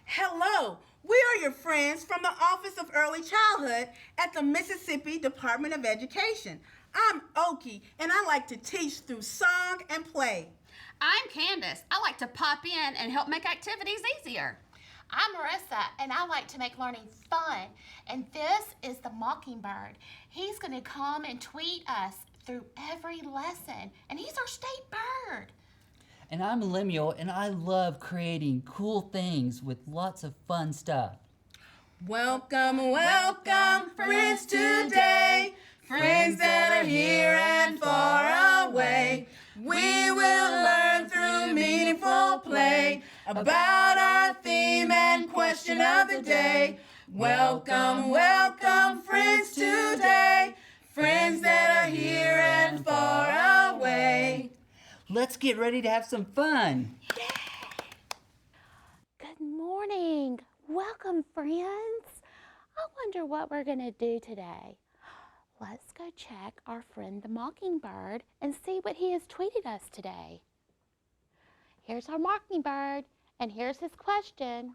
Hello, we are your friends from the Office of Early Childhood at the Mississippi Department of Education. I'm Oki, and I like to teach through song and play. I'm Candace. I like to pop in and help make activities easier. I'm Marissa, and I like to make learning fun. And this is the Mockingbird. He's going to come and tweet us through every lesson, and he's our state bird. And I'm Lemuel, and I love creating cool things with lots of fun stuff. Welcome, welcome, friends today. Friends that are here and far away. We will learn through meaningful play about our theme and question of the day. Welcome, welcome, friends today. Friends that are here and far away. Let's get ready to have some fun. Good morning. Welcome, friends. I wonder what we're going to do today. Let's go check our friend the Mockingbird and see what he has tweeted us today. Here's our Mockingbird, and here's his question.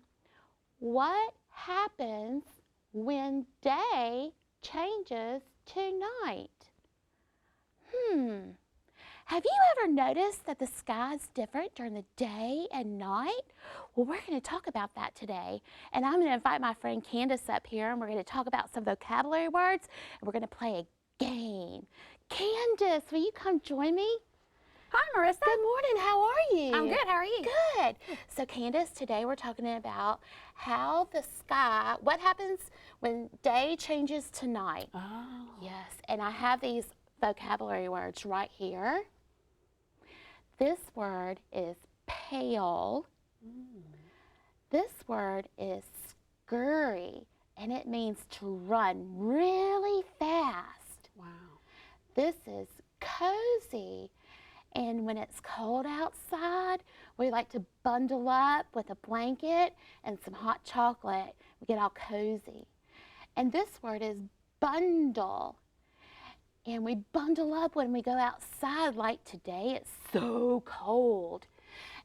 What happens when day changes to night? Have you ever noticed that the sky's different during the day and night? Well, we're going to talk about that today. And I'm going to invite my friend Candace up here, and we're going to talk about some vocabulary words, and we're going to play a game. Candace, will you come join me? Hi, Marissa. Good morning. How are you? I'm good. How are you? Good. So, Candace, today we're talking about how the sky, what happens when day changes to night. Oh. Yes, and I have these vocabulary words right here. This word is pale. This word is scurry, and it means to run really fast. Wow. This is cozy, and when it's cold outside, we like to bundle up with a blanket and some hot chocolate. We get all cozy. And this word is bundle. And we bundle up when we go outside, like today. It's so cold.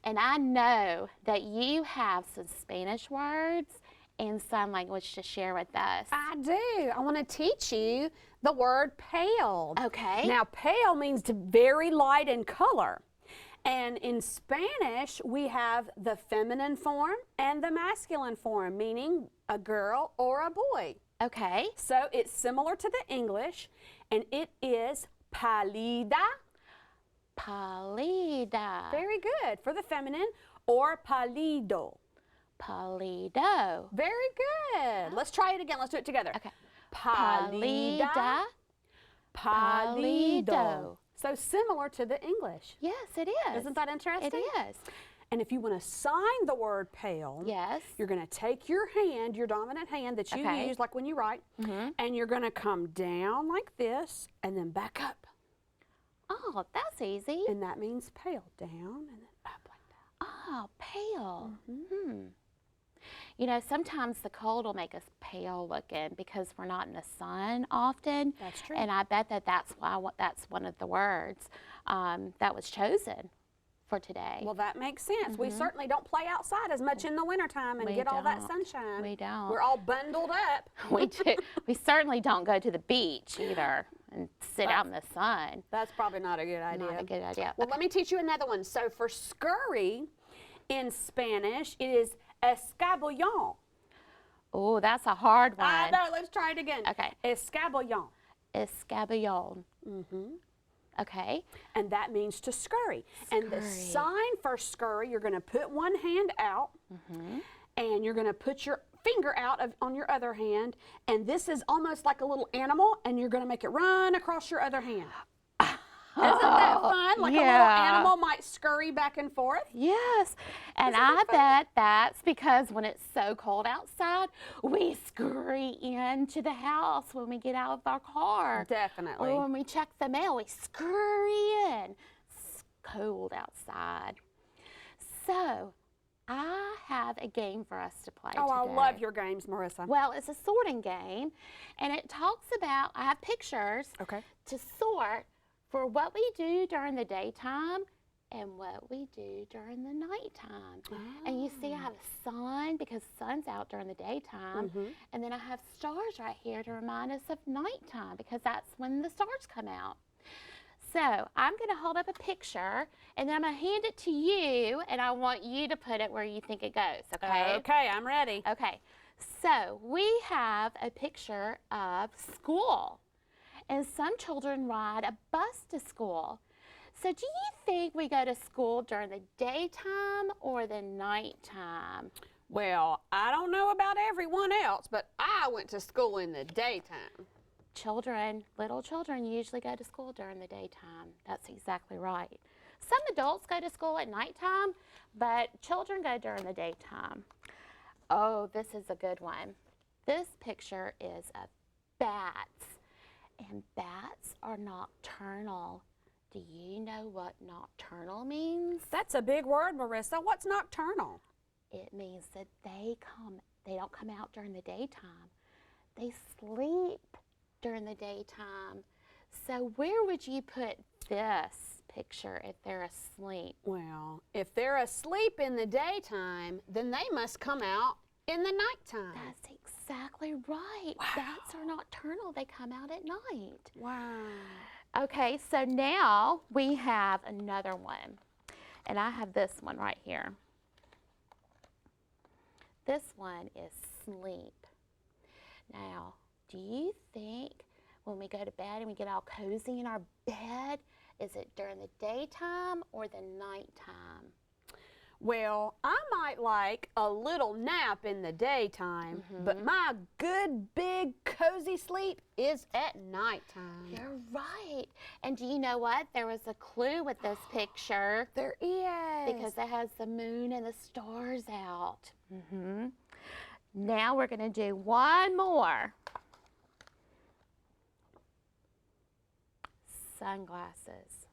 And I know that you have some Spanish words and sign language to share with us. I do. I want to teach you the word pale. Okay. Now, pale means to very light in color. And in Spanish, we have the feminine form and the masculine form, meaning a girl or a boy. Okay. So it's similar to the English, and it is pálida. Pálida. Very good for the feminine, or pálido. Pálido. Very good. Let's try it again. Let's do it together. Okay. Pálida. Pálido. So similar to the English. Yes, it is. Isn't that interesting? It is. And if you want to sign the word pale, Yes. you're going to take your hand, your dominant hand that you Okay. use like when you write, and you're going to come down like this and then back up. Oh, that's easy. And that means pale. Down and then up like that. Oh, pale. You know, sometimes the cold will make us pale looking because we're not in the sun often. That's true. And I bet that that's why that's one of the words that was chosen for today. Well, that makes sense. We certainly don't play outside as much in the wintertime and We get all that don't. sunshine. We don't. We're all bundled up. we do. We certainly don't go to the beach either and sit out in the sun. That's probably not a good idea. Not a good idea. Well, let me teach you another one. So for scurry in Spanish, it is escabullón. Oh, that's a hard one. I know. Let's try it again. Okay. Escabullón. Escabellón. Okay. And that means to scurry. And the Scurry. sign for scurry, you're going to put one hand out, and you're going to put your finger out on your other hand, and this is almost like a little animal, and you're going to make it run across your other hand. Isn't that fun? Like a little yeah. animal might scurry back and forth. Yes, and I bet that's because when it's so cold outside, we scurry into the house when we get out of our car. Definitely. Or when we check the mail, we scurry in. It's cold outside. So, I have a game for us to play Oh, today. I love your games, Marissa. Well, it's a sorting game, and it talks about, I have pictures Okay. to sort for what we do during the daytime and what we do during the nighttime. And you see I have a sun because the sun's out during the daytime. And then I have stars right here to remind us of nighttime because that's when the stars come out. So I'm going to hold up a picture and then I'm going to hand it to you and I want you to put it where you think it goes, okay? Okay, I'm ready. Okay, so we have a picture of school. And some children ride a bus to school. So do you think we go to school during the daytime or the nighttime? Well, I don't know about everyone else, but I went to school in the daytime. Children, little children usually go to school during the daytime. That's exactly right. Some adults go to school at nighttime, but children go during the daytime. Oh, this is a good one. This picture is of bats, and bats are nocturnal. Do you know what nocturnal means? That's a big word, Marissa. What's nocturnal? It means that they don't come out during the daytime. They sleep during the daytime. So where would you put this picture if they're asleep? Well, if they're asleep in the daytime, then they must come out in the nighttime. That's exactly right. Wow. Bats are nocturnal. They come out at night. Wow. Okay, so now we have another one. And I have this one right here. This one is sleep. Now, do you think when we go to bed and we get all cozy in our bed, is it during the daytime or the nighttime? Well, I might like a little nap in the daytime, but my good, big, cozy sleep is at nighttime. You're right. And do you know what? There was a clue with this picture. There is. Because it has the moon and the stars out. Now we're going to do one more. Sunglasses.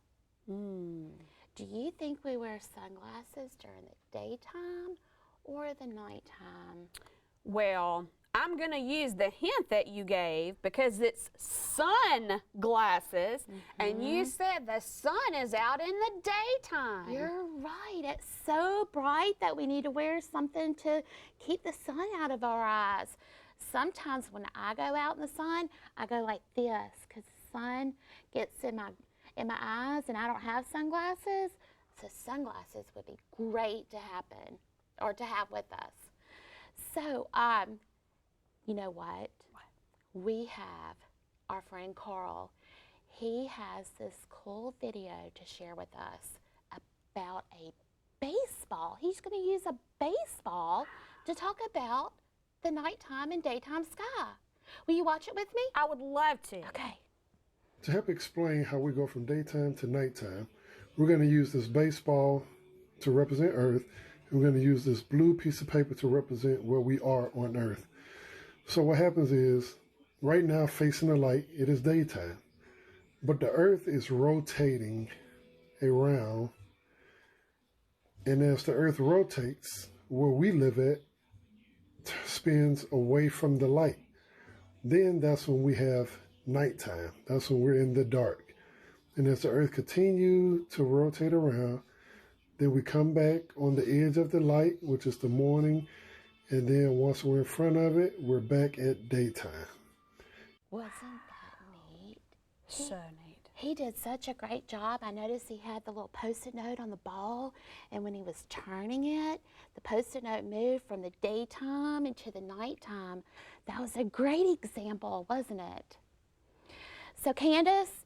Do you think we wear sunglasses during the daytime or the nighttime? Well, I'm going to use the hint that you gave because it's sunglasses, and you said the sun is out in the daytime. You're right. It's so bright that we need to wear something to keep the sun out of our eyes. Sometimes when I go out in the sun, I go like this because the sun gets in my eyes and I don't have sunglasses. So sunglasses would be great to happen or to have with us. So, you know what? We have our friend Carl. He has this cool video to share with us about a baseball. He's going to use a baseball to talk about the nighttime and daytime sky. Will you watch it with me? I would love to. Okay. To help explain how we go from daytime to nighttime, we're going to use this baseball to represent Earth, and we're going to use this blue piece of paper to represent where we are on Earth. So what happens is, right now facing the light, it is daytime, but the Earth is rotating around, and as the Earth rotates, where we live at spins away from the light. Then that's when we have nighttime. That's when we're in the dark. And as the Earth continues to rotate around, then we come back on the edge of the light, which is the morning, and then once we're in front of it, we're back at daytime. Wasn't that neat? So neat. He did such a great job. I noticed he had the little Post-it note on the ball, and when he was turning it, the Post-it note moved from the daytime into the nighttime. That was a great example, wasn't it? So Candace,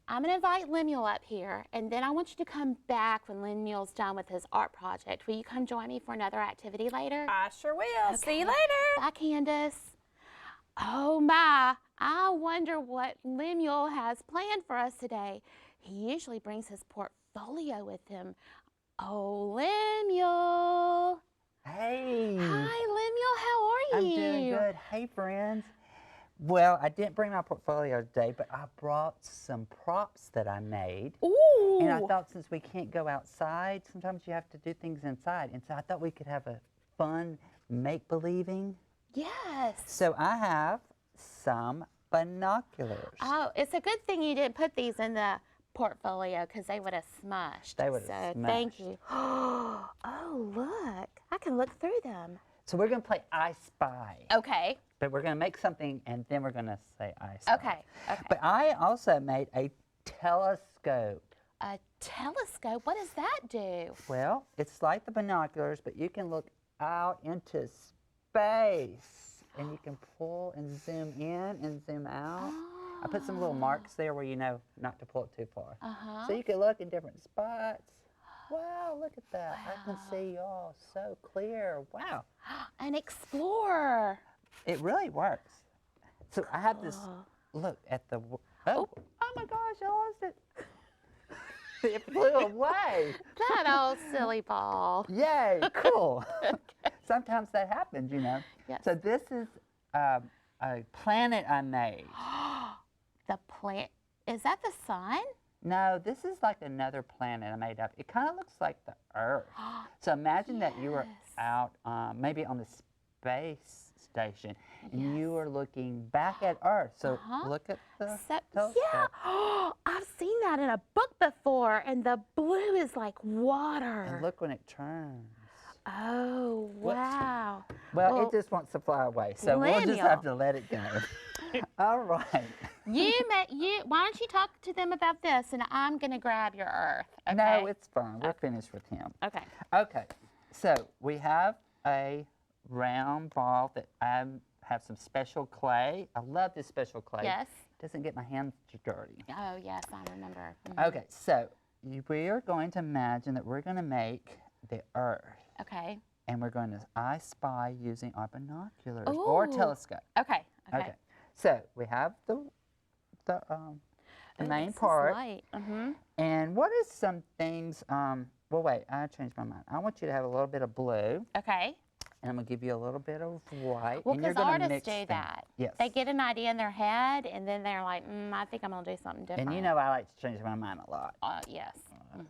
I'm going to invite Lemuel up here, and then I want you to come back when Lemuel's done with his art project. Will you come join me for another activity later? I sure will. Okay. See you later. Bye, Candace. Oh my, I wonder what Lemuel has planned for us today. He usually brings his portfolio with him. Oh, Lemuel. Hey. Hi, Lemuel, how are you? I'm doing good. Hey, friends. Well, I didn't bring my portfolio today, but I brought some props that I made. Ooh. And I thought since we can't go outside, sometimes you have to do things inside. And so I thought we could have a fun make-believing. Yes. So I have some binoculars. Oh, it's a good thing you didn't put these in the portfolio because they would have smushed. They would have So smushed. thank you. Oh, look. I can look through them. So we're going to play I Spy. Okay. But we're going to make something, and then we're going to say I Spy. Okay. Okay. But I also made a telescope. A telescope? What does that do? Well, it's like the binoculars, but you can look out into space, and you can pull and zoom in and zoom out. I put some little marks there where you know not to pull it too far. So you can look in different spots. Wow, look at that. I can see y'all so clear. Wow. An explorer. It really works. So I have this look at the, oh my gosh, I lost it. It flew away. That old silly ball. Yay, cool. Sometimes that happens, you know. Yes. So this is a planet I made. The planet. Is that the sun? No, this is like another planet I made up. It kind of looks like the Earth. So imagine that you were out maybe on the space station and you were looking back at Earth. So look at the telescope. Yeah. I've seen that in a book before, and the blue is like water. And look when it turns. Oh, wow. Well, it just wants to fly away, so we'll just have to let it go. All right. Why don't you talk to them about this, and I'm going to grab your earth, okay? No, it's fine. We're finished with him. Okay. Okay. So we have a round ball that I have some special clay. I love this special clay. Yes. It doesn't get my hands dirty. Oh, yes, I remember. Mhm. Okay, so we are going to imagine that we're going to make the Earth. Okay. And we're going to I Spy using our binoculars or Ooh. telescope. Okay. Okay. So we have the main part. Light. Mm-hmm. And what is some things, well, wait, I changed my mind. I want you to have a little bit of blue. Okay. And I'm going to give you a little bit of white. Well, and you're because gonna artists mix do them. that. Yes. They get an idea in their head, and then they're like, I think I'm going to do something different. And you know I like to change my mind a lot. Yes.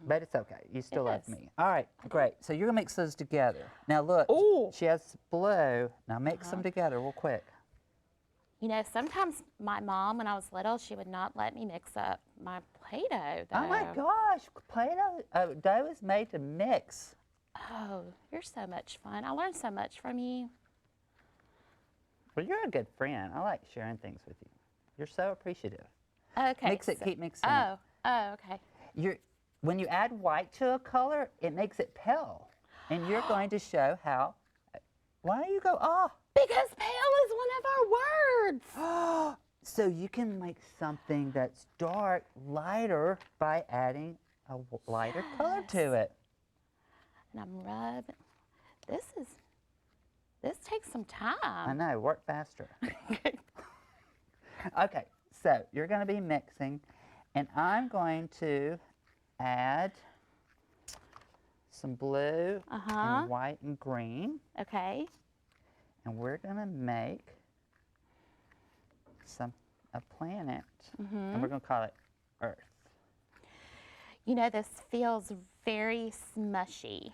But it's okay. You still It love is. me. All right, great. So you're going to mix those together. Now look, Ooh. she has blue. Now mix them together real quick. You know, sometimes my mom, when I was little, she would not let me mix up my Play-Doh, though. Oh my gosh, Play-Doh dough is made to mix. Oh, you're so much fun. I learned so much from you. Well, you're a good friend. I like sharing things with you. You're so appreciative. Okay. Mix it, keep mixing Oh, okay. it. When you add white to a color, it makes it pale. And you're going to show how. Why do you go, oh? Because pale is one of our words. So you can make something that's dark lighter by adding a lighter color to it. And I'm rubbing. This takes some time. I know, work faster. Okay, so you're going to be mixing, and I'm going to add some blue and white and green, Okay. and we're going to make a planet, and we're going to call it Earth. You know, this feels very mushy.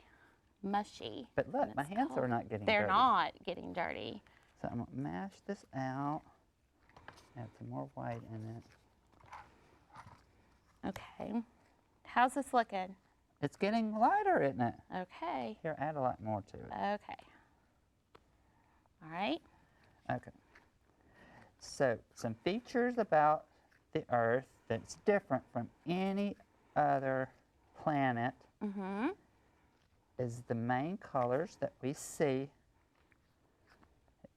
But look, And my it's hands are cold. not getting They're dirty. not getting dirty. So I'm going to mash this out, add some more white in it. Okay. How's this looking? It's getting lighter, isn't it? Okay. Here, add a lot more to it. Okay. All right. Okay. So, some features about the Earth that's different from any other planet is the main colors that we see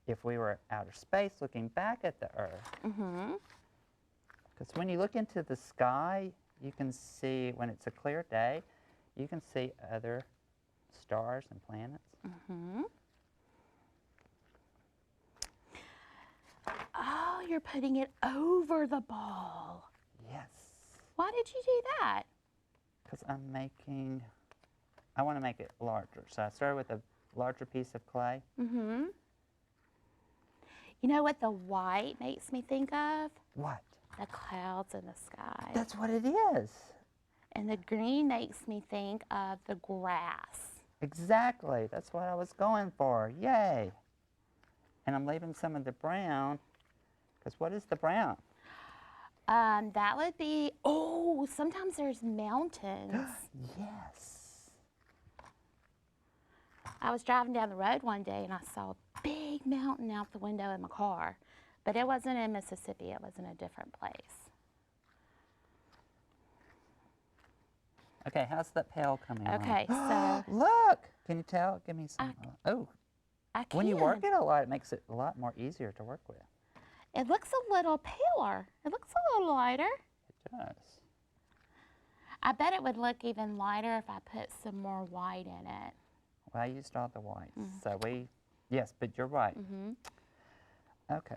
if we were at outer space looking back at the Earth. Because when you look into the sky, you can see, when it's a clear day, you can see other stars and planets. Oh, you're putting it over the ball. Yes. Why did you do that? Because I want to make it larger. So I started with a larger piece of clay. You know what the white makes me think of? What? The clouds in the sky. That's what it is. And the green makes me think of the grass. Exactly. That's what I was going for. Yay. And I'm leaving some of the brown, because what is the brown? That would be, oh, sometimes there's mountains. Yes. I was driving down the road one day and I saw a big mountain out the window in my car, but it wasn't in Mississippi, it was in a different place. Okay, how's that pail coming along? Okay, so Look! Can you tell? Give me some. Oh, I can. when you work it a lot, it makes it a lot more easier to work with. It looks a little paler. It looks a little lighter. It does. I bet it would look even lighter if I put some more white in it. Well, I used all the whites, so yes, but you're right. Okay.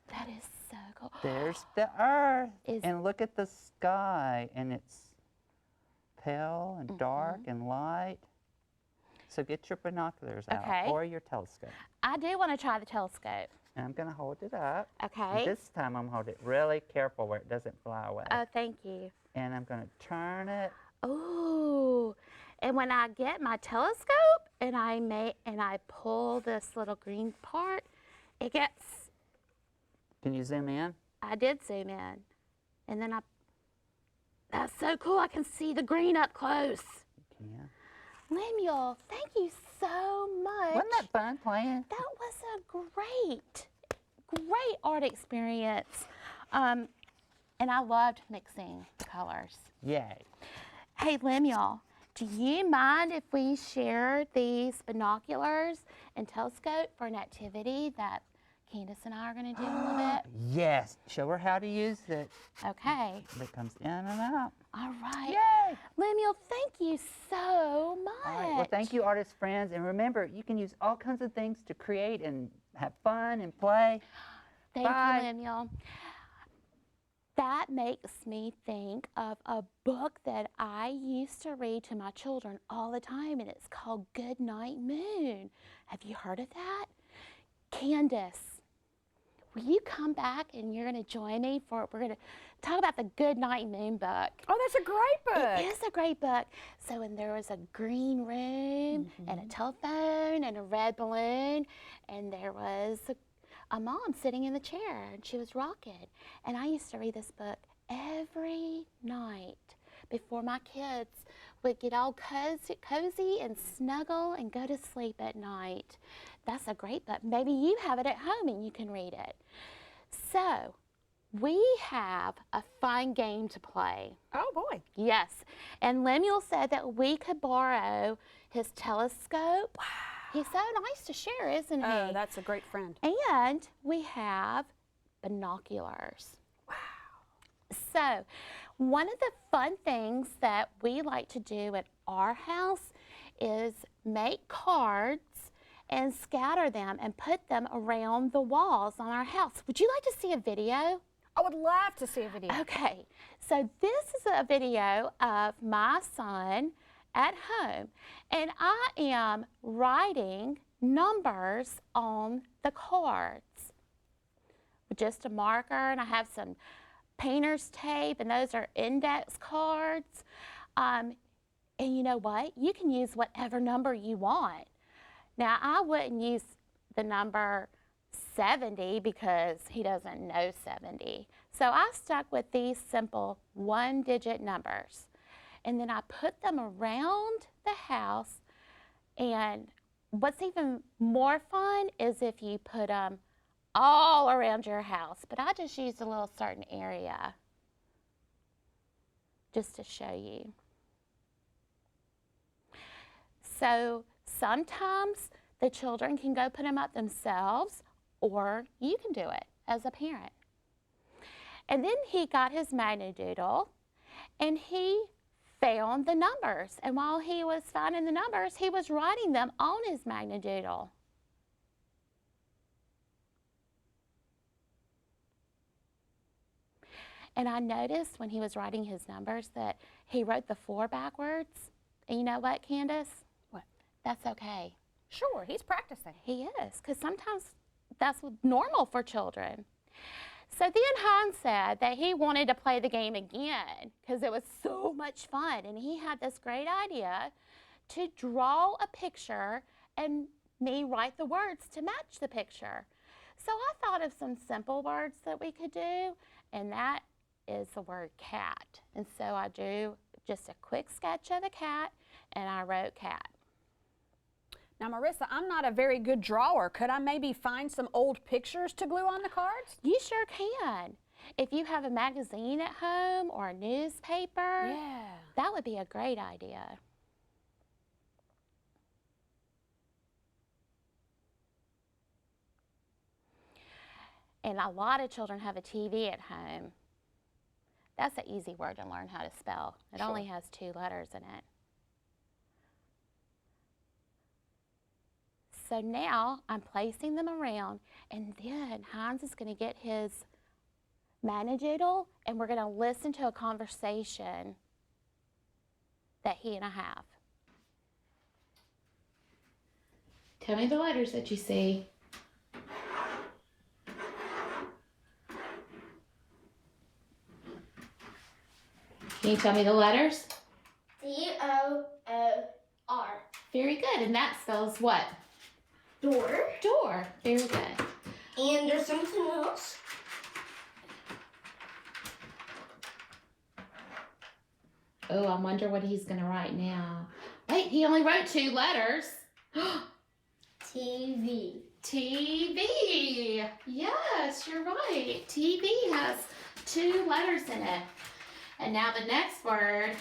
That is so cool. There's the earth, and look at the sky, and it's pale and dark and light. So get your binoculars out, or your telescope. I do want to try the telescope. And I'm going to hold it up. Okay. This time I'm holding it really careful where it doesn't fly away. Oh, thank you. And I'm going to turn it. Ooh. And when I get my telescope and I pull this little green part, it gets. Can you zoom in? I did zoom in. And then that's so cool. I can see the green up close. You can. Lemuel, thank you so much. Wasn't that fun playing? That was a great art experience. And I loved mixing the colors. Yay. Hey, Lemuel, do you mind if we share these binoculars and telescope for an activity that Candace and I are going to do in a little bit? Yes. Show her how to use it. Okay. It comes in and out. All right. Yay. Lemuel, thank you so much. All right. Well, thank you, artist friends. And remember, you can use all kinds of things to create and have fun and play. Thank Bye. you, Lemuel. That makes me think of a book that I used to read to my children all the time, and it's called Good Night Moon. Have you heard of that? Candace, will you come back and you're going to join me we're going to talk about the Good Night Moon book. Oh, that's a great book. It is a great book. So when there was a green room and a telephone and a red balloon, and there was a mom sitting in the chair and she was rocking. And I used to read this book every night before my kids would get all cozy and snuggle and go to sleep at night. That's a great book. Maybe you have it at home and you can read it. So we have a fun game to play. Oh, boy. Yes. And Lemuel said that we could borrow his telescope. Wow. He's so nice to share, isn't he? Oh, that's a great friend. And we have binoculars. Wow. So one of the fun things that we like to do at our house is make cards and scatter them and put them around the walls on our house. Would you like to see a video? I would love to see a video. Okay, so this is a video of my son at home, and I am writing numbers on the cards with just a marker, and I have some painter's tape, and those are index cards. And you know what? You can use whatever number you want. Now, I wouldn't use the number 70 because he doesn't know 70. So I stuck with these simple one-digit numbers. And then I put them around the house. And what's even more fun is if you put them all around your house. But I just used a little certain area just to show you. So sometimes the children can go put them up themselves, or you can do it as a parent. And then he got his Magnadoodle, and he found the numbers. And while he was finding the numbers, he was writing them on his Magnadoodle. And I noticed when he was writing his numbers that he wrote the 4 backwards. And you know what, Candace? What? That's okay. Sure, he's practicing. He is, because sometimes that's normal for children. So then Hans said that he wanted to play the game again because it was so much fun. And he had this great idea to draw a picture and me write the words to match the picture. So I thought of some simple words that we could do, and that is the word cat. And so I drew just a quick sketch of a cat, and I wrote cat. Now, Marissa, I'm not a very good drawer. Could I maybe find some old pictures to glue on the cards? You sure can. If you have a magazine at home or a newspaper, Yeah. that would be a great idea. And a lot of children have a TV at home. That's an easy word to learn how to spell. It only has 2 letters in it. So now I'm placing them around, and then Heinz is going to get his manageddle, and we're going to listen to a conversation that he and I have. Tell me the letters that you see. Can you tell me the letters? D-O-O-R. Very good. And that spells what? Door. Door. Very good. And there's something else. Oh, I wonder what he's going to write now. Wait, he only wrote 2 letters. TV. TV. Yes, you're right. TV has 2 letters in it. And now the next word.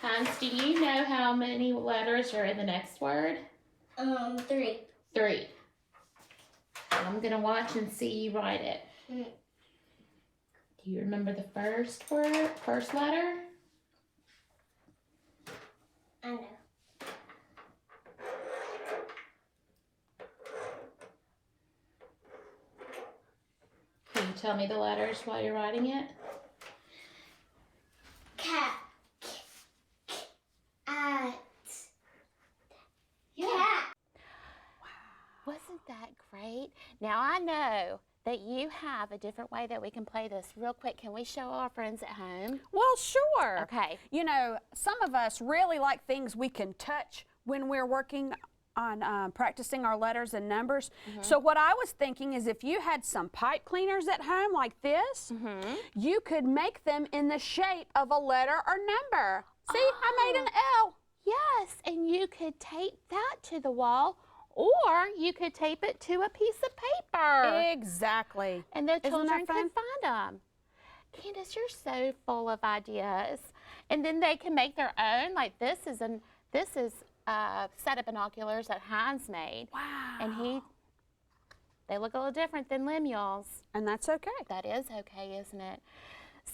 Hans, do you know how many letters are in the next word? 3. 3. I'm going to watch and see you write it. Mm. Do you remember the first word, first letter? I know. Can you tell me the letters while you're writing it? Cat. Cat. Yeah. Cat. Wasn't that great? Now I know that you have a different way that we can play this. Real quick, can we show our friends at home? Well, sure. Okay. You know, some of us really like things we can touch when we're working on practicing our letters and numbers. So what I was thinking is if you had some pipe cleaners at home like this, you could make them in the shape of a letter or number. See, I made an L. Yes, and you could tape that to the wall, or you could tape it to a piece of paper. Exactly. And the Isn't that children can fun? find them. Candace, you're so full of ideas. And then they can make their own. Like this is a set of binoculars that Heinz made. Wow. And they look a little different than Lemuel's. And that's okay. That is okay, isn't it?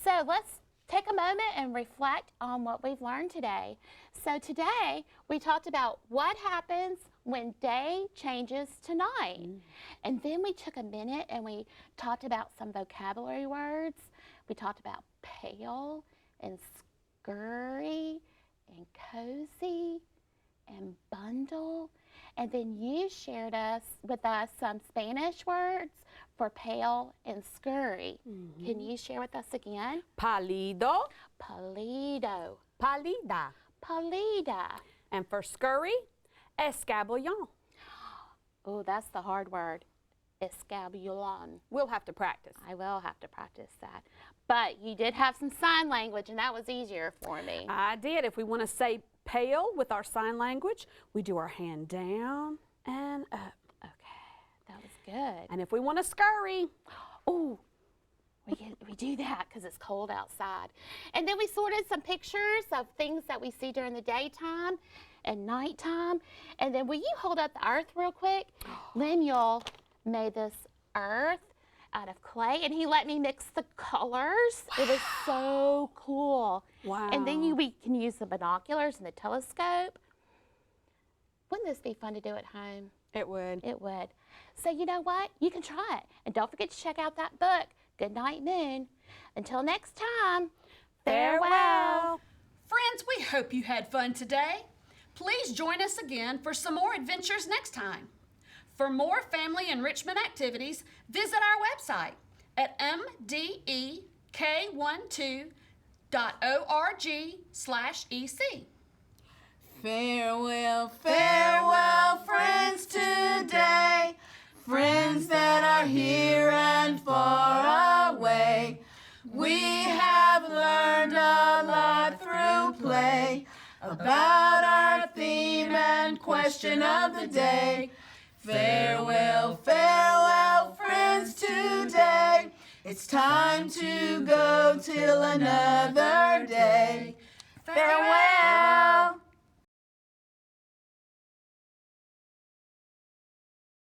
So let's take a moment and reflect on what we've learned today. So today we talked about what happens when day changes to night. And then we took a minute and we talked about some vocabulary words. We talked about pale and scurry and cozy and bundle. And then you shared with us some Spanish words for pale and scurry. Can you share with us again? Pálido, Palido. pálida. Palida. And for scurry, escabulon. Oh, that's the hard word. Escabulon. We'll have to practice. I will have to practice that. But you did have some sign language, and that was easier for me. I did. If we want to say pale with our sign language, we do our hand down and up. Okay, that was good. And if we want to scurry, Oh, we do that because it's cold outside. And then we sorted some pictures of things that we see during the daytime and nighttime. And then will you hold up the earth real quick? Lemuel made this earth out of clay, and he let me mix the colors. Wow. It was so cool. Wow. And then we can use the binoculars and the telescope. Wouldn't this be fun to do at home? it would. It would. So you know what? You can try it. And don't forget to check out that book, Good Night Moon. Until next time, farewell. Friends, we hope you had fun today. Please join us again for some more adventures next time. For more family enrichment activities, visit our website at mdek4.2.org/ec. Farewell, farewell, friends today, friends that are here and far away. We have learned a lot through play about our theme and question of the day. Farewell, farewell, friends today. It's time to go till another day.